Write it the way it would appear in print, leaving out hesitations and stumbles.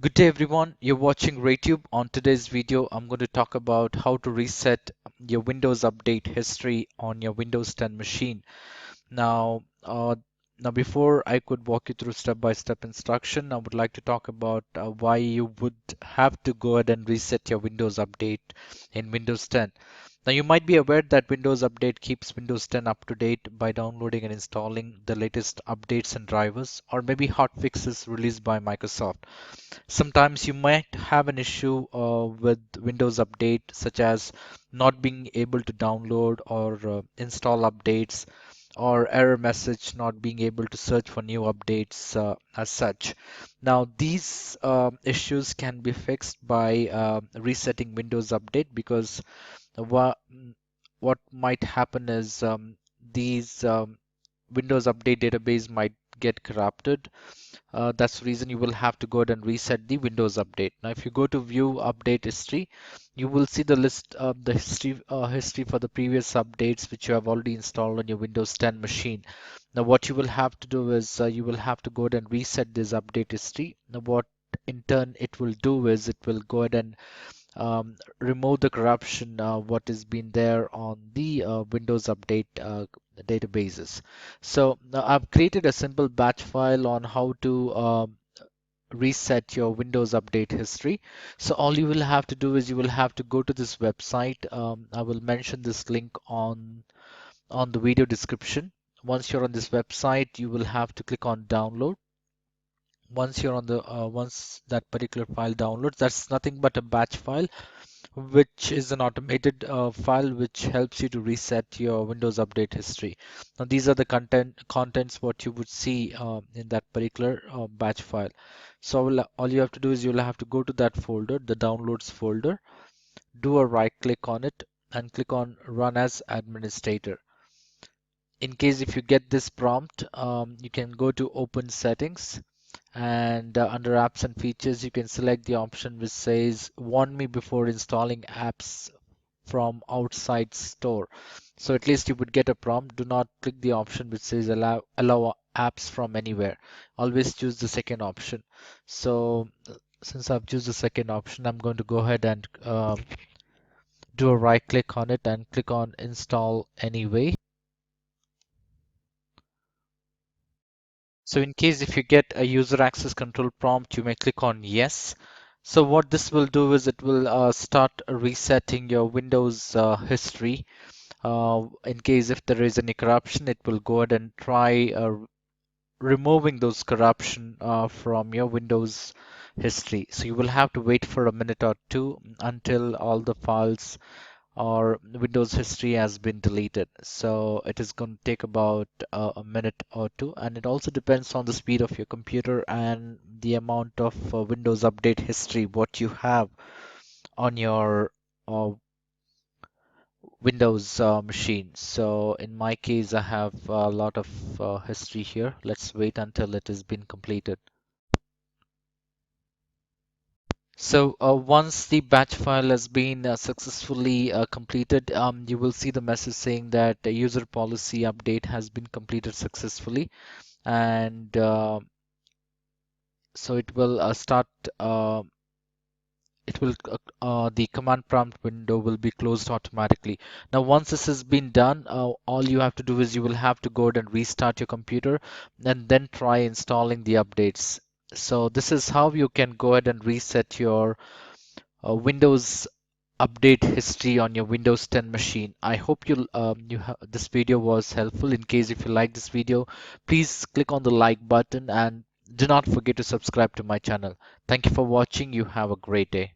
Good day everyone, you're watching RayTube. On today's video, I'm going to talk about how to reset your Windows Update history on your Windows 10 machine. Now, before I could walk you through step-by-step instruction, I would like to talk about why you would have to go ahead and reset your Windows Update in Windows 10. Now, you might be aware that Windows Update keeps Windows 10 up to date by downloading and installing the latest updates and drivers, or maybe hotfixes released by Microsoft. Sometimes you might have an issue with Windows Update, such as not being able to download or install updates, or error message not being able to search for new updates as such. Now, these issues can be fixed by resetting Windows Update because what what might happen is these Windows Update database might get corrupted. That's the reason you will have to go ahead and reset the Windows Update. Now, if you go to View Update History, you will see the list of the history for the previous updates which you have already installed on your Windows 10 machine. Now, what you will have to do is you will have to go ahead and reset this update history. Now, what in turn it will do is it will go ahead and remove the corruption what has been there on the Windows Update databases. So now I've created a simple batch file on how to reset your Windows Update history. So all you will have to do is you will have to go to this website. I will mention this link on the video description. Once you're on this website, you will have to click on download. Once that particular file downloads, that's nothing but a batch file, which is an automated file which helps you to reset your Windows Update history. Now these are the contents what you would see in that particular batch file. So all you have to do is you'll have to go to that folder, the downloads folder, do a right click on it and click on Run as Administrator. In case if you get this prompt, you can go to Open Settings, and under apps and features you can select the option which says warn me before installing apps from outside store. So at least you would get a prompt. Do not click the option which says allow apps from anywhere. Always choose the second option. So since I've choose the second option, I'm going to go ahead and do a right click on it and click on install anyway. So in case if you get a user access control prompt, you may click on yes. So what this will do is it will start resetting your Windows history. In case if there is any corruption, it will go ahead and try removing those corruption from your Windows history. So you will have to wait for a minute or two until all the files or Windows history has been deleted. So it is going to take about a minute or two, and it also depends on the speed of your computer and the amount of Windows Update history what you have on your uh, Windows machine. So in my case, I have a lot of history here. Let's wait until it has been completed. So once the batch file has been successfully completed, you will see the message saying that the user policy update has been completed successfully, and so it will start. It will the command prompt window will be closed automatically. Now, once this has been done, all you have to do is you will have to go ahead and restart your computer and then try installing the updates. So this is how you can go ahead and reset your Windows update history on your Windows 10 machine. I hope this video was helpful. In case if you like this video, please click on the like button and do not forget to subscribe to my channel. Thank you for watching. You have a great day.